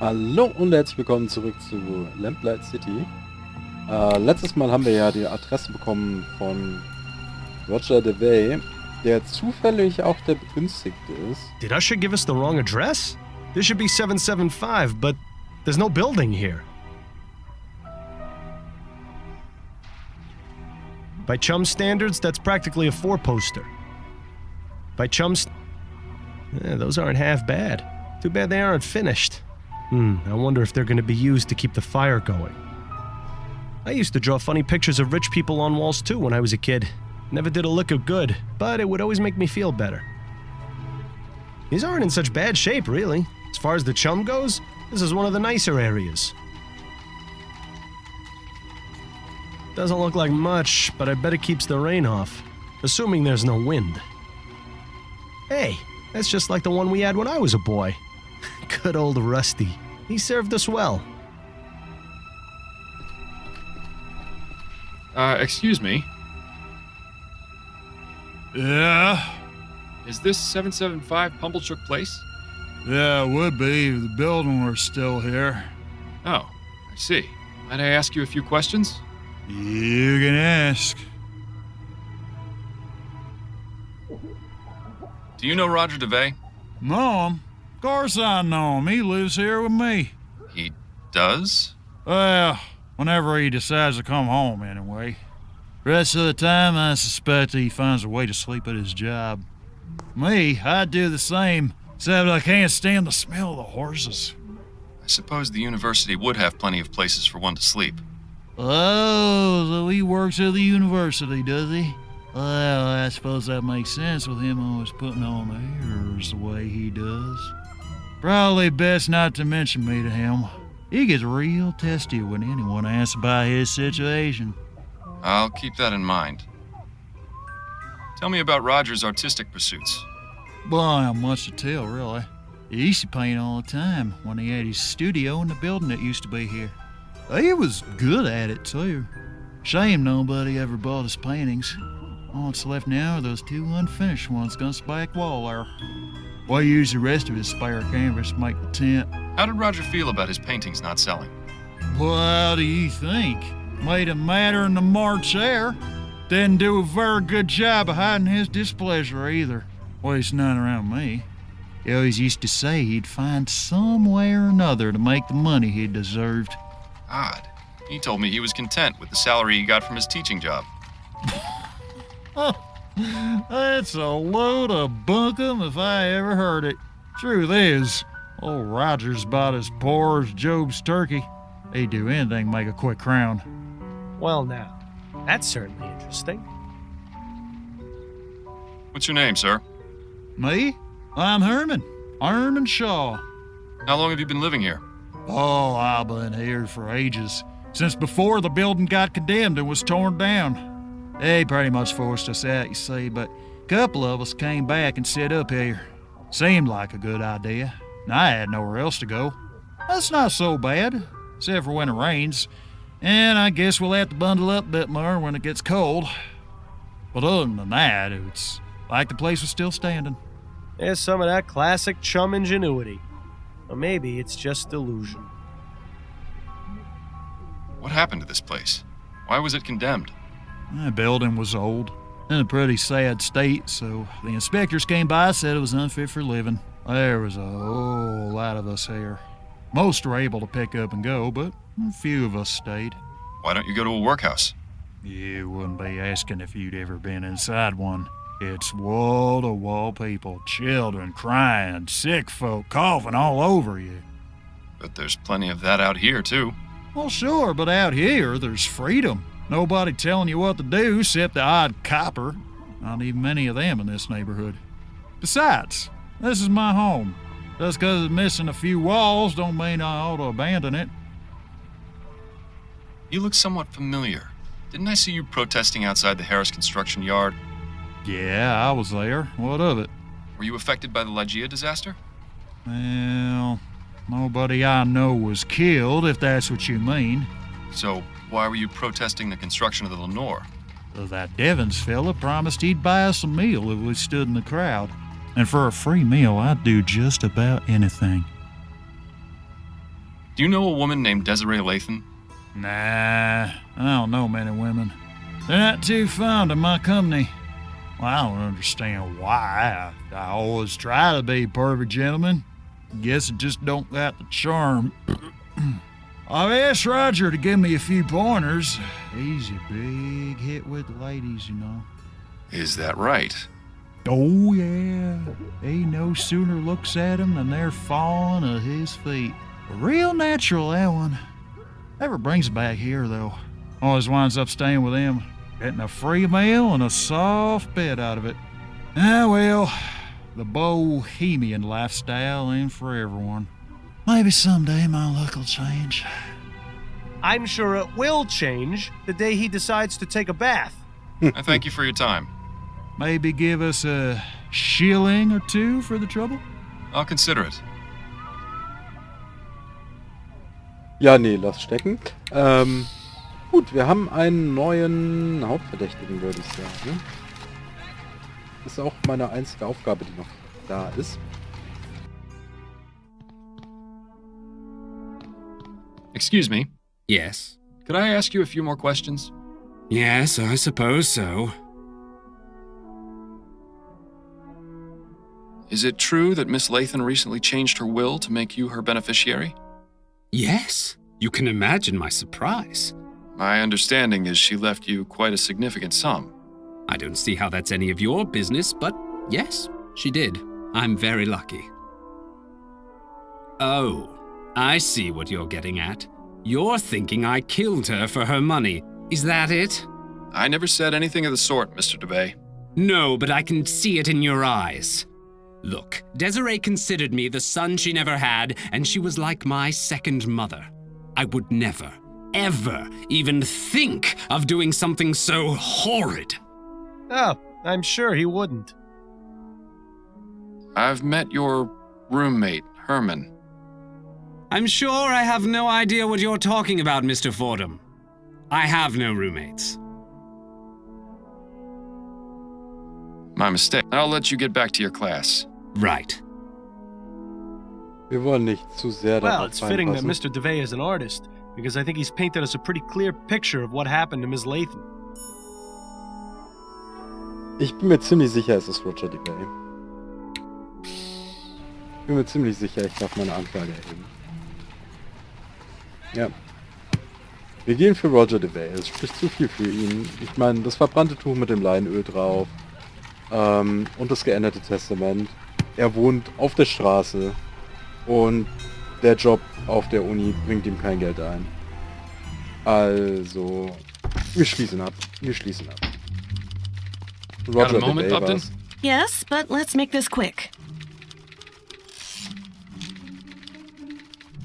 Hallo und herzlich willkommen zurück zu Lamplight City. Letztes Mal haben wir ja die Adresse bekommen von Roger DeVay, der zufällig auch der Begünstigte ist. Did Usher give us the wrong address? This should be 775, but there's no building here. By Chum standards, that's practically a four-poster. By Chum's... those aren't half bad. Too bad they aren't finished. I wonder if they're going to be used to keep the fire going. I used to draw funny pictures of rich people on walls too when I was a kid. Never did a lick of good, but it would always make me feel better. These aren't in such bad shape, really. As far as the Chum goes, this is one of the nicer areas. Doesn't look like much, but I bet it keeps the rain off, assuming there's no wind. Hey, that's just like the one we had when I was a boy. Good old Rusty. He served us well. Excuse me. Yeah? Is this 775 Pumblechook Place? Yeah, it would be if the building were still here. Oh, I see. Might I ask you a few questions? You can ask. Do you know Roger DeVay? Know him? Of course I know him. He lives here with me. He does? Well, whenever he decides to come home, anyway. Rest of the time, I suspect he finds a way to sleep at his job. Me, I'd do the same, except I can't stand the smell of the horses. I suppose the university would have plenty of places for one to sleep. Oh, so he works at the university, does he? Well, I suppose that makes sense with him always putting on airs the way he does. Probably best not to mention me to him. He gets real testy when anyone asks about his situation. I'll keep that in mind. Tell me about Roger's artistic pursuits. Well, not much to tell, really. He used to paint all the time when he had his studio in the building that used to be here. He was good at it, too. Shame nobody ever bought his paintings. All that's left now are those two unfinished ones against the back wall there. We used the rest of his spare canvas to make the tent. How did Roger feel about his paintings not selling? Well, how do you think? Made him madder in the March air. Didn't do a very good job of hiding his displeasure either. At least none around me. He always used to say he'd find some way or another to make the money he deserved. Odd. He told me he was content with the salary he got from his teaching job. That's a load of bunkum if I ever heard it. Truth is, old Roger's about as poor as Job's turkey. He'd do anything to make a quick crown. Well now, that's certainly interesting. What's your name, sir? Me? I'm Herman Shaw. How long have you been living here? Oh, I've been here for ages. Since before the building got condemned and was torn down. They pretty much forced us out, you see, but a couple of us came back and set up here. Seemed like a good idea. I had nowhere else to go. That's not so bad, except for when it rains. And I guess we'll have to bundle up a bit more when it gets cold. But other than that, it's like the place was still standing. There's some of that classic Chum ingenuity. Or maybe it's just delusion. What happened to this place? Why was it condemned? The building was old, in a pretty sad state, so the inspectors came by and said it was unfit for living. There was a whole lot of us here. Most were able to pick up and go, but a few of us stayed. Why don't you go to a workhouse? You wouldn't be asking if you'd ever been inside one. It's wall-to-wall people, children crying, sick folk coughing all over you. But there's plenty of that out here, too. Well, sure, but out here, there's freedom. Nobody telling you what to do except the odd copper. Not even many of them in this neighborhood. Besides, this is my home. Just because it's missing a few walls don't mean I ought to abandon it. You look somewhat familiar. Didn't I see you protesting outside the Harris construction yard? Yeah, I was there. What of it? Were you affected by the Ligeia disaster? Well, nobody I know was killed, if that's what you mean. So, why were you protesting the construction of the Lenore? That Devons fella promised he'd buy us a meal if we stood in the crowd. And for a free meal, I'd do just about anything. Do you know a woman named Desiree Lathan? Nah, I don't know many women. They're not too fond of my company. Well, I don't understand why. I always try to be a perfect gentleman. Guess it just don't got the charm. I've asked Roger to give me a few pointers. He's a big hit with the ladies, you know. Is that right? Oh, yeah. He no sooner looks at them than they're falling at his feet. Real natural, that one. Never brings back here, though. Always winds up staying with him, getting a free meal and a soft bed out of it. Ah, well, the bohemian lifestyle ain't for everyone. Maybe someday my luck will change. I'm sure it will change the day he decides to take a bath. I thank you for your time. Maybe give us a shilling or two for the trouble? I'll consider it. Ja, nee, lass stecken. Gut, wir haben einen neuen Hauptverdächtigen, würde ich sagen. Ist auch meine einzige Aufgabe, die noch da ist. Excuse me. Yes. Could I ask you a few more questions? Yes, I suppose so. Is it true that Miss Lathan recently changed her will to make you her beneficiary? Yes. You can imagine my surprise. My understanding is she left you quite a significant sum. I don't see how that's any of your business, but yes, she did. I'm very lucky. Oh, I see what you're getting at. You're thinking I killed her for her money. Is that it? I never said anything of the sort, Mr. DeBay. No, but I can see it in your eyes. Look, Desiree considered me the son she never had, and she was like my second mother. I would never, ever even think of doing something so horrid. Oh, I'm sure he wouldn't. I've met your roommate, Herman. I'm sure I have no idea what you're talking about, Mr. Fordham. I have no roommates. My mistake. I'll let you get back to your class. Right. Wir wollen nicht zu sehr Well, darauf it's fitting that reinpassen. Mr. DeVay is an artist, because I think he's painted us a pretty clear picture of what happened to Ms. Lathan. Ich bin mir ziemlich sicher, es ist Roger DeVay. Ich bin mir ziemlich sicher, ich darf meine Anklage erheben. Ja. Wir gehen für Roger DeVay. Es spricht zu viel für ihn. Ich meine, das verbrannte Tuch mit dem Leinöl drauf. Und das geänderte Testament. Er wohnt auf der Straße. Und der Job auf der Uni bringt ihm kein Geld ein. Also, wir schließen ab. Wir schließen ab. Got a moment, DeVay Upton? war's. Yes, but let's make this quick.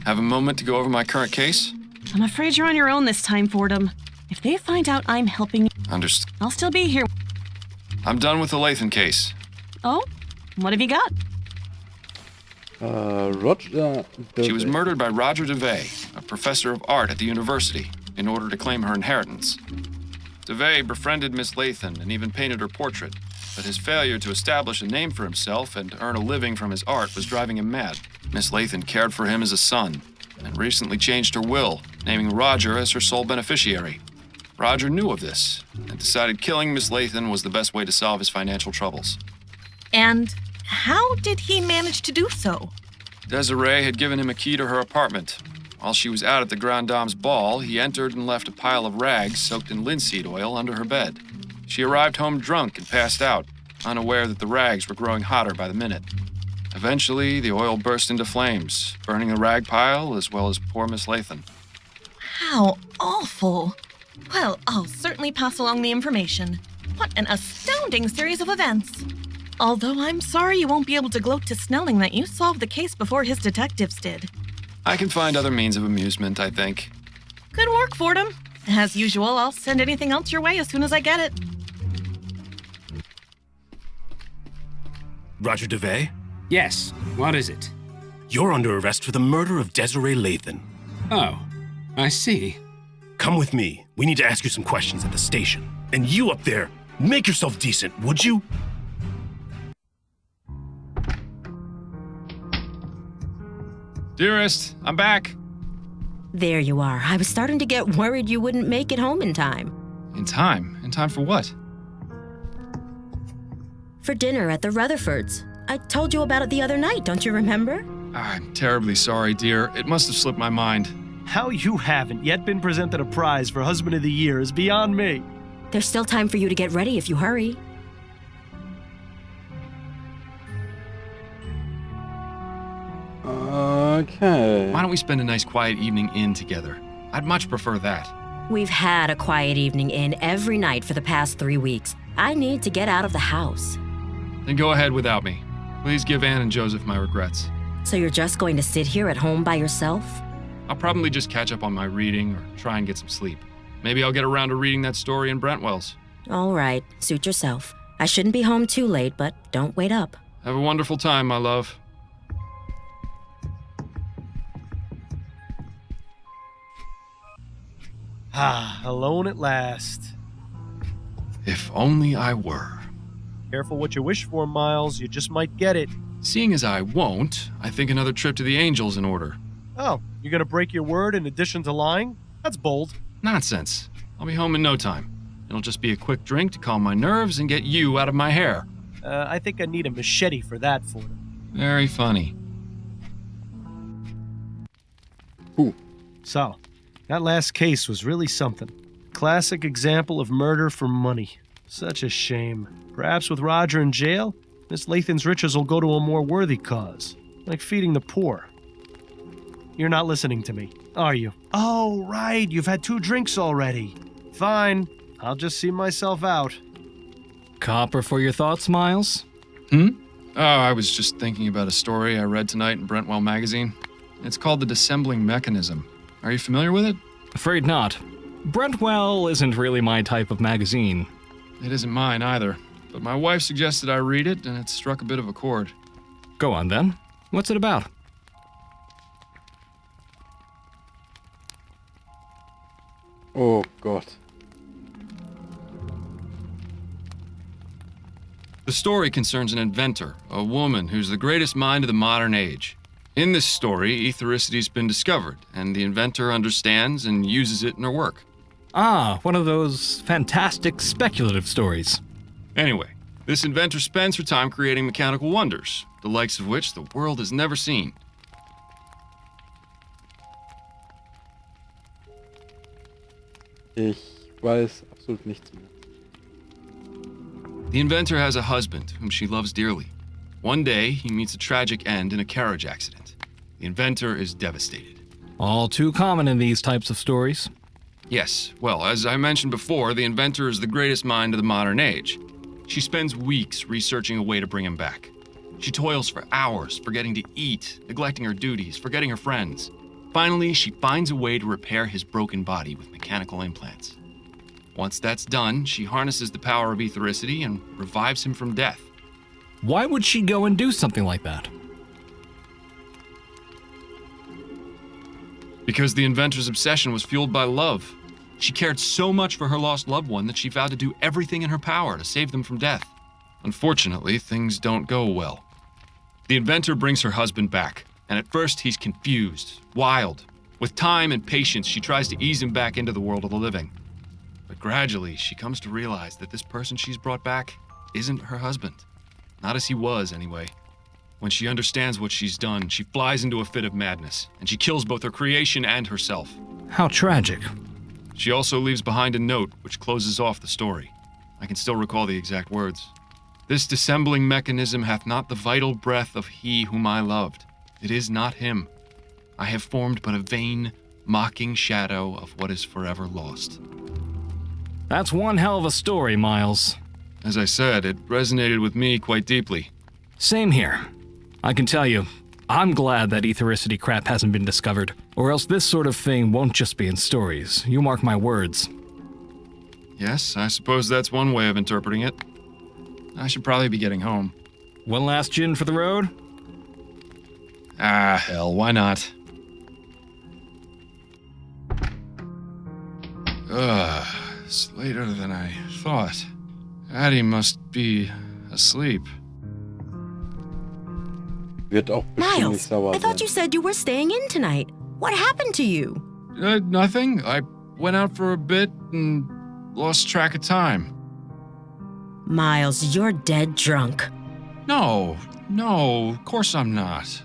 Have a moment to go over my current case? I'm afraid you're on your own this time, Fordham. If they find out I'm helping you, Understood. I'll still be here. I'm done with the Lathan case. Oh? What have you got? Roger She was DeVay. murdered by Roger DeVay, a professor of art at the university, in order to claim her inheritance. DeVay befriended Miss Lathan and even painted her portrait, but his failure to establish a name for himself and earn a living from his art was driving him mad. Miss Lathan cared for him as a son, and recently changed her will, naming Roger as her sole beneficiary. Roger knew of this, and decided killing Miss Lathan was the best way to solve his financial troubles. And how did he manage to do so? Desiree had given him a key to her apartment. While she was out at the Grand Dame's ball, he entered and left a pile of rags soaked in linseed oil under her bed. She arrived home drunk and passed out, unaware that the rags were growing hotter by the minute. Eventually, the oil burst into flames, burning the rag pile as well as poor Miss Lathan. How awful. Well, I'll certainly pass along the information. What an astounding series of events. Although I'm sorry you won't be able to gloat to Snelling that you solved the case before his detectives did. I can find other means of amusement, I think. Good work, Fordham. As usual, I'll send anything else your way as soon as I get it. Roger DeVay, Yes, what is it? you're under arrest for the murder of Desiree Lathan. Oh, I see. Come with me. We need to ask you some questions at the station. And you up there, make yourself decent, would you? Dearest, I'm back. There you are. I was starting to get worried you wouldn't make it home in time. In time? In time for what? For dinner at the Rutherfords. I told you about it the other night, don't you remember? I'm terribly sorry, dear. It must have slipped my mind. How you haven't yet been presented a prize for Husband of the Year is beyond me. There's still time for you to get ready if you hurry. Okay. Why don't we spend a nice quiet evening in together? I'd much prefer that. We've had a quiet evening in every night for the past 3 weeks. I need to get out of the house. Then go ahead without me. Please give Anne and Joseph my regrets. So you're just going to sit here at home by yourself? I'll probably just catch up on my reading or try and get some sleep. Maybe I'll get around to reading that story in Brentwell's. All right, suit yourself. I shouldn't be home too late, but don't wait up. Have a wonderful time, my love. Alone at last. If only I were. Careful what you wish for, Miles. You just might get it. Seeing as I won't, I think another trip to the Angels in order. Oh, you're gonna break your word in addition to lying? That's bold. Nonsense. I'll be home in no time. It'll just be a quick drink to calm my nerves and get you out of my hair. I think I need a machete for that, Fordham. Very funny. Ooh. So, that last case was really something. Classic example of murder for money. Such a shame. Perhaps with Roger in jail, Miss Lathan's riches will go to a more worthy cause, like feeding the poor. You're not listening to me, are you? Oh, right, you've had 2 drinks already. Fine, I'll just see myself out. Copper for your thoughts, Miles? Oh, I was just thinking about a story I read tonight in Brentwell magazine. It's called The Dissembling Mechanism. Are you familiar with it? Afraid not. Brentwell isn't really my type of magazine. It isn't mine either, but my wife suggested I read it, and it struck a bit of a chord. Go on then. What's it about? Oh Gott. The story concerns an inventor, a woman who's the greatest mind of the modern age. In this story, ethericity's been discovered, and the inventor understands and uses it in her work. Ah, one of those fantastic speculative stories. Anyway, this inventor spends her time creating mechanical wonders, the likes of which the world has never seen. Ich weiß absolut nichts mehr. The inventor has a husband whom she loves dearly. One day, he meets a tragic end in a carriage accident. The inventor is devastated. All too common in these types of stories. Yes, well, as I mentioned before, the inventor is the greatest mind of the modern age. She spends weeks researching a way to bring him back. She toils for hours, forgetting to eat, neglecting her duties, forgetting her friends. Finally, she finds a way to repair his broken body with mechanical implants. Once that's done, she harnesses the power of ethericity and revives him from death. Why would she go and do something like that? Because the inventor's obsession was fueled by love. She cared so much for her lost loved one that she vowed to do everything in her power to save them from death. Unfortunately, things don't go well. The inventor brings her husband back, and at first he's confused, wild. With time and patience, she tries to ease him back into the world of the living. But gradually, she comes to realize that this person she's brought back isn't her husband. Not as he was, anyway. When she understands what she's done, she flies into a fit of madness, and she kills both her creation and herself. How tragic. She also leaves behind a note which closes off the story. I can still recall the exact words. This dissembling mechanism hath not the vital breath of he whom I loved. It is not him. I have formed but a vain, mocking shadow of what is forever lost. That's one hell of a story, Miles. As I said, it resonated with me quite deeply. Same here. I can tell you, I'm glad that ethericity crap hasn't been discovered, or else this sort of thing won't just be in stories. You mark my words. Yes, I suppose that's one way of interpreting it. I should probably be getting home. One last gin for the road? Ah, hell, why not? It's later than I thought. Addie must be asleep. Wird auch bestimmt nicht Miles, sauer I thought sein. you said you were staying in tonight. What happened to you? Nothing. I went out for a bit and lost track of time. Miles, you're dead drunk. No, of course I'm not.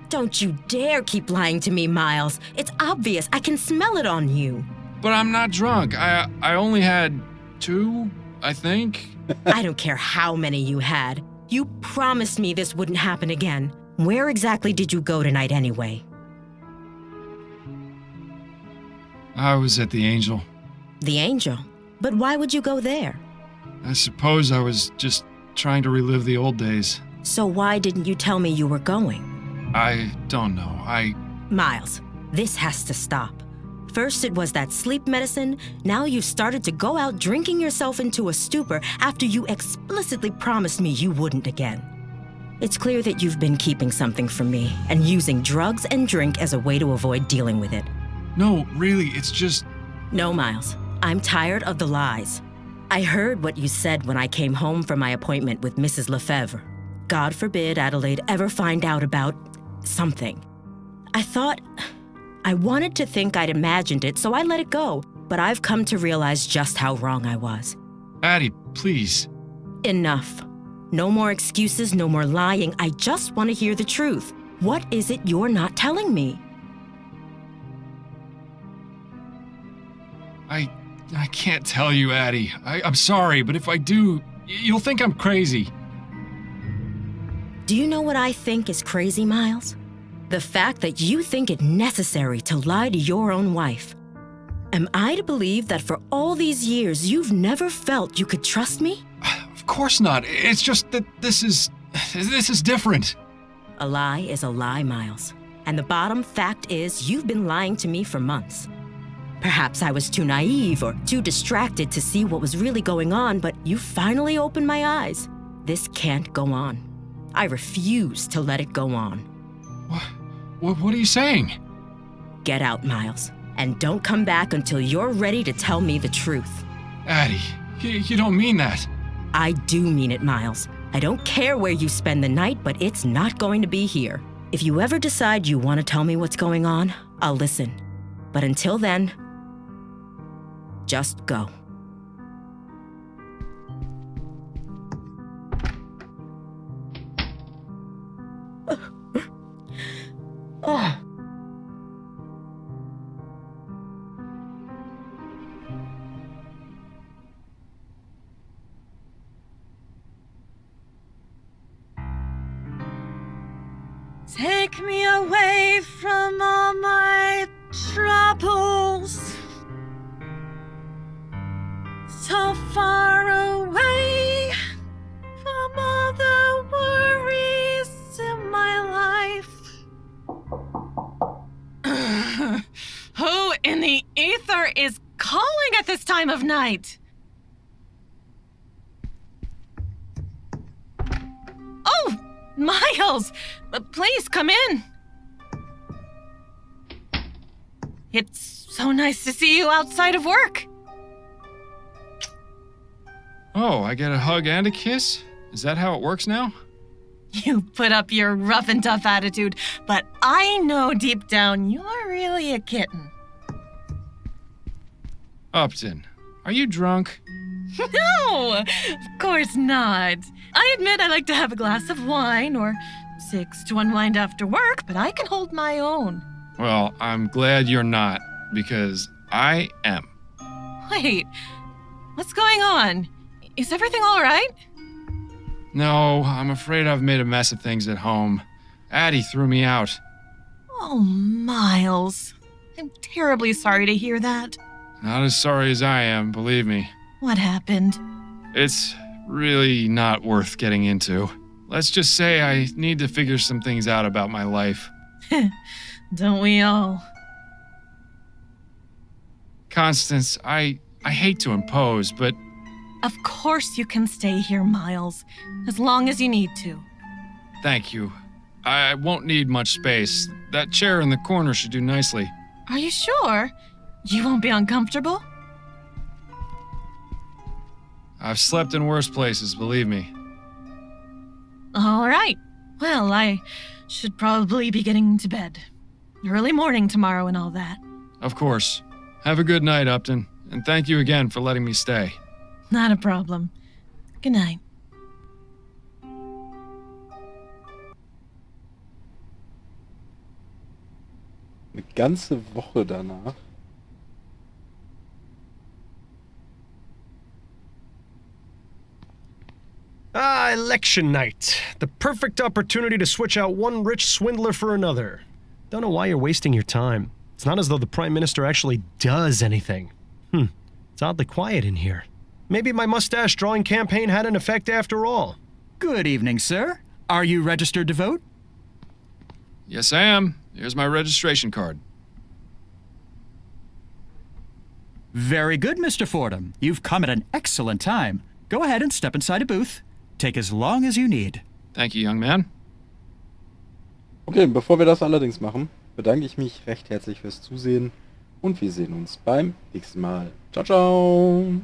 Don't you dare keep lying to me, Miles. It's obvious. I can smell it on you. But I'm not drunk. I only had 2, I think. I don't care how many you had. You promised me this wouldn't happen again. Where exactly did you go tonight anyway? I was at the Angel. The Angel? But why would you go there? I suppose I was just trying to relive the old days. So why didn't you tell me you were going? I don't know. Miles, this has to stop. First it was that sleep medicine, now you've started to go out drinking yourself into a stupor after you explicitly promised me you wouldn't again. It's clear that you've been keeping something from me and using drugs and drink as a way to avoid dealing with it. No, really, it's just... No, Miles. I'm tired of the lies. I heard what you said when I came home from my appointment with Mrs. Lefebvre. God forbid Adelaide ever find out about something. I wanted to think I'd imagined it, so I let it go, but I've come to realize just how wrong I was. Addie, please. Enough. No more excuses, no more lying. I just want to hear the truth. What is it you're not telling me? I can't tell you, Addie. I'm sorry, but if I do, you'll think I'm crazy. Do you know what I think is crazy, Miles? The fact that you think it necessary to lie to your own wife. Am I to believe that for all these years you've never felt you could trust me? Of course not. It's just that this is different. A lie is a lie, Miles. And the bottom fact is you've been lying to me for months. Perhaps I was too naive or too distracted to see what was really going on, but you finally opened my eyes. This can't go on. I refuse to let it go on. What are you saying? Get out, Miles, and don't come back until you're ready to tell me the truth. Addie, you don't mean that. I do mean it, Miles. I don't care where you spend the night, but it's not going to be here. If you ever decide you want to tell me what's going on, I'll listen. But until then, just go. Oh. Take me away from all my troubles. So far away from all the worries in my life. Who in the ether is calling at this time of night? Oh, Miles! Please come in. It's so nice to see you outside of work. Oh, I get a hug and a kiss? Is that how it works now? You put up your rough and tough attitude, but I know deep down you're really a kitten. Upton, are you drunk? No, of course not. I admit I like to have a glass of wine or 6 to unwind after work, but I can hold my own. Well, I'm glad you're not, because I am. Wait, what's going on? Is everything all right? No, I'm afraid I've made a mess of things at home. Addie threw me out. Oh, Miles. I'm terribly sorry to hear that. Not as sorry as I am, believe me. What happened? It's really not worth getting into. Let's just say I need to figure some things out about my life. Don't we all? Constance, I hate to impose, but... Of course you can stay here, Miles, as long as you need to. Thank you. I won't need much space. That chair in the corner should do nicely. Are you sure? You won't be uncomfortable? I've slept in worse places, believe me. All right. Well, I should probably be getting to bed. Early morning tomorrow and all that. Of course. Have a good night, Upton, and thank you again for letting me stay. Not a problem. Good night. Eine ganze Woche danach. Election night. The perfect opportunity to switch out one rich swindler for another. Don't know why you're wasting your time. It's not as though the Prime Minister actually does anything. It's oddly quiet in here. Maybe my mustache drawing campaign had an effect after all. Good evening, sir. Are you registered to vote? Yes, I am. Here's my registration card. Very good, Mr. Fordham. You've come at an excellent time. Go ahead and step inside a booth. Take as long as you need. Thank you, young man. Okay, bevor wir das allerdings machen, bedanke ich mich recht herzlich fürs Zusehen und wir sehen uns beim nächsten Mal. Ciao, ciao!